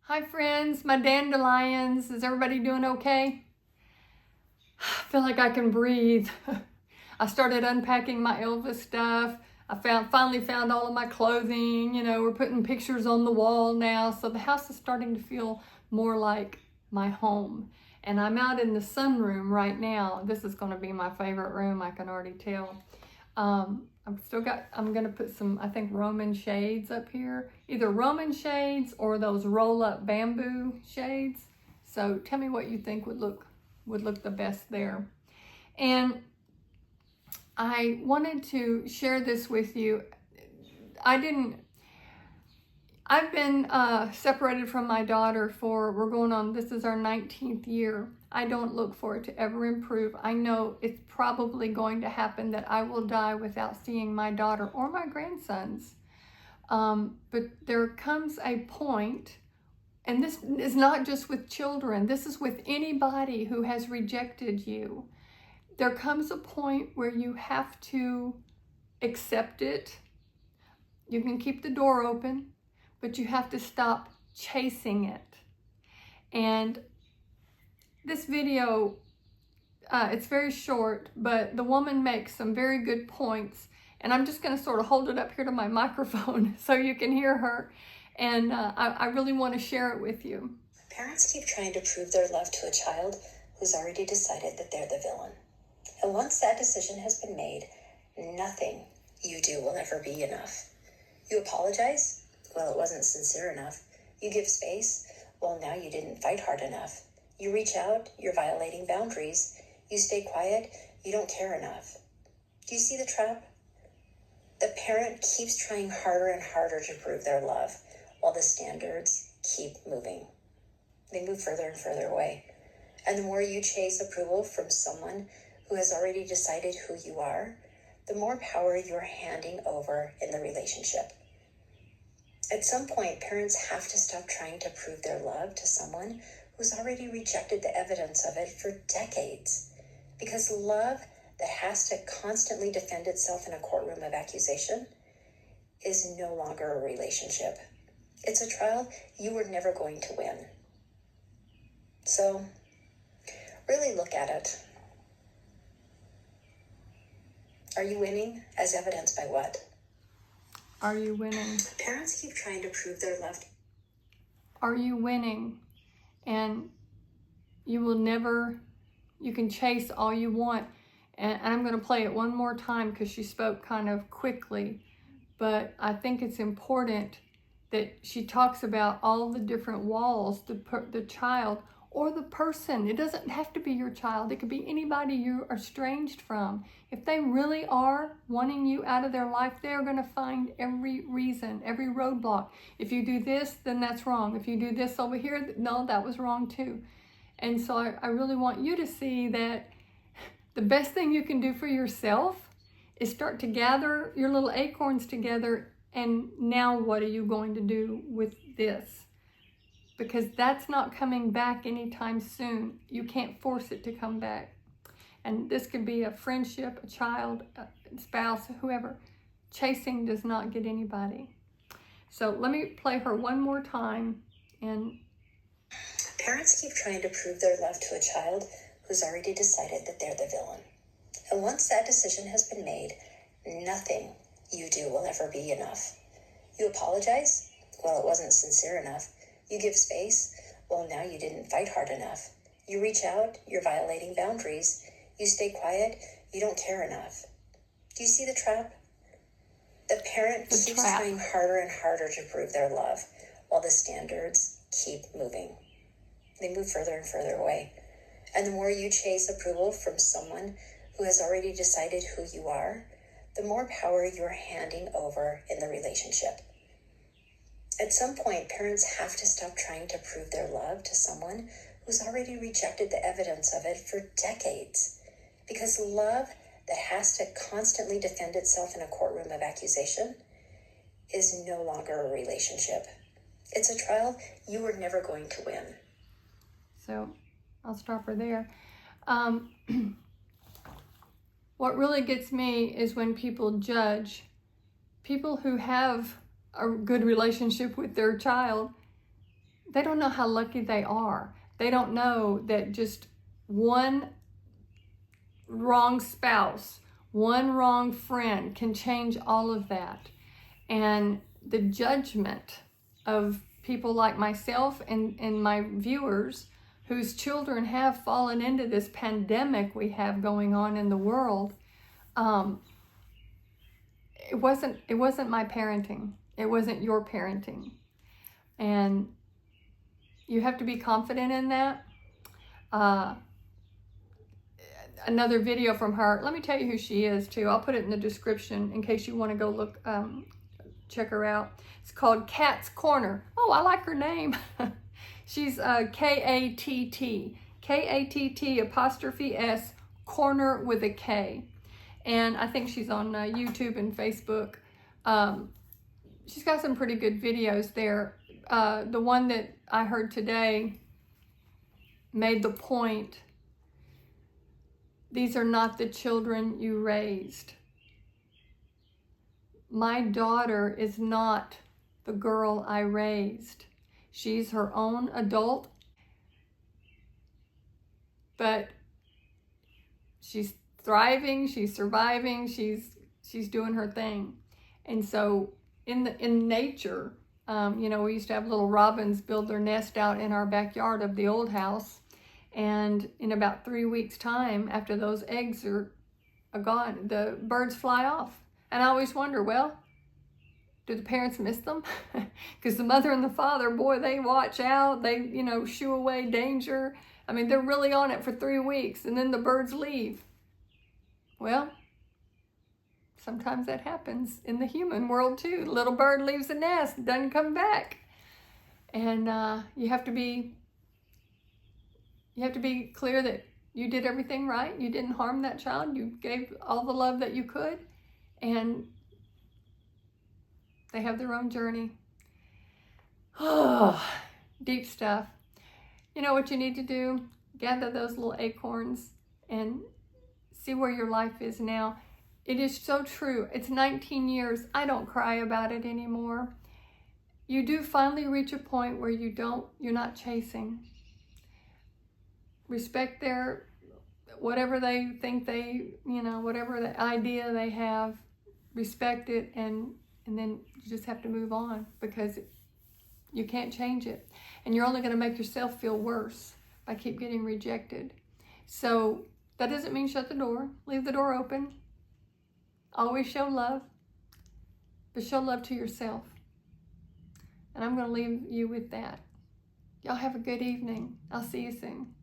Hi friends, my dandelions. Is everybody doing okay? I feel like I can breathe. I started unpacking my Elvis stuff. I finally found all of my clothing. We're putting pictures on the wall now. So the house is starting to feel more like my home. And I'm out in the sunroom right now. This is going to be my favorite room, I can already tell. I'm gonna put some, I think, Roman shades up here. Either Roman shades or those roll-up bamboo shades. So tell me what you think would look the best there. And I wanted to share this with you. I've been separated from my daughter this is our 19th year. I don't look for it to ever improve. I know it's probably going to happen that I will die without seeing my daughter or my grandsons. But there comes a point, and this is not just with children, this is with anybody who has rejected you. There comes a point where you have to accept it. You can keep the door open, but you have to stop chasing it. And this video, it's very short, but the woman makes some very good points. And I'm just gonna sort of hold it up here to my microphone so you can hear her. And I really wanna share it with you. Parents keep trying to prove their love to a child who's already decided that they're the villain. And once that decision has been made, nothing you do will ever be enough. You apologize? Well, it wasn't sincere enough. You give space? Well, now you didn't fight hard enough. You reach out? You're violating boundaries. You stay quiet? You don't care enough. Do you see the trap? The parent keeps trying harder and harder to prove their love, while the standards keep moving. They move further and further away. And the more you chase approval from someone who has already decided who you are, the more power you're handing over in the relationship. At some point, parents have to stop trying to prove their love to someone who's already rejected the evidence of it for decades. Because love that has to constantly defend itself in a courtroom of accusation is no longer a relationship. It's a trial you were never going to win. So, really look at it. Are you winning? As evidenced by what? Are you winning? Parents keep trying to prove their love. Are you winning? And you can chase all you want. And I'm going to play it one more time because she spoke kind of quickly. But I think it's important that she talks about all the different walls the child or the person. It doesn't have to be your child. It could be anybody you are estranged from. If they really are wanting you out of their life, they're going to find every reason, every roadblock. If you do this, then that's wrong. If you do this over here, no, that was wrong too. And so I really want you to see that the best thing you can do for yourself is start to gather your little acorns together. And now what are you going to do with this? Because that's not coming back anytime soon. You can't force it to come back. And this could be a friendship, a child, a spouse, whoever. Chasing does not get anybody. So let me play her one more time. And parents keep trying to prove their love to a child who's already decided that they're the villain. And once that decision has been made, nothing you do will ever be enough. You apologize? Well, it wasn't sincere enough. You give space? Well, now you didn't fight hard enough. You reach out? You're violating boundaries. You stay quiet? You don't care enough. Do you see the trap? The parent keeps trying harder and harder to prove their love, while the standards keep moving. They move further and further away. And the more you chase approval from someone who has already decided who you are, the more power you're handing over in the relationship. At some point, parents have to stop trying to prove their love to someone who's already rejected the evidence of it for decades. Because love that has to constantly defend itself in a courtroom of accusation is no longer a relationship. It's a trial you were never going to win. So I'll stop her there. What really gets me is when people judge people who have a good relationship with their child. they don't know how lucky they are. They don't know that just one wrong spouse, one wrong friend can change all of that. And the judgment of people like myself and my viewers whose children have fallen into this pandemic we have going on in the world, it wasn't my parenting. It wasn't your parenting. And you have to be confident in that. Another video from her. Let me tell you who she is too. I'll put it in the description in case you want to go look, check her out. It's called Cat's Corner. Oh, I like her name. She's K-A-T-T. K-A-T-T apostrophe S corner with a K. And I think she's on YouTube and Facebook. She's got some pretty good videos there. The one that I heard today made the point, these are not the children you raised. My daughter is not the girl I raised. She's her own adult, but she's thriving, she's surviving, she's doing her thing. And so in nature, you know, we used to have little robins build their nest out in our backyard of the old house. And in about 3 weeks' time, after those eggs are gone, the birds fly off. And I always wonder, well, do the parents miss them? Because the mother and the father, boy, they watch out. They, you know, shoo away danger. I mean, they're really on it for 3 weeks, and then the birds leave. Well, sometimes that happens in the human world too. The little bird leaves the nest, doesn't come back. And you have to be clear that you did everything right. You didn't harm that child. You gave all the love that you could. And they have their own journey. Oh, deep stuff. You know what you need to do? Gather those little acorns and see where your life is now. It is so true. It's 19 years. I don't cry about it anymore. You do finally reach a point where you're not chasing. Respect their, whatever they think they, you know, whatever the idea they have, respect it, and then you just have to move on, because you can't change it. And you're only going to make yourself feel worse by keep getting rejected. So that doesn't mean shut the door. Leave the door open. Always show love, but show love to yourself. And I'm going to leave you with that. Y'all have a good evening. I'll see you soon.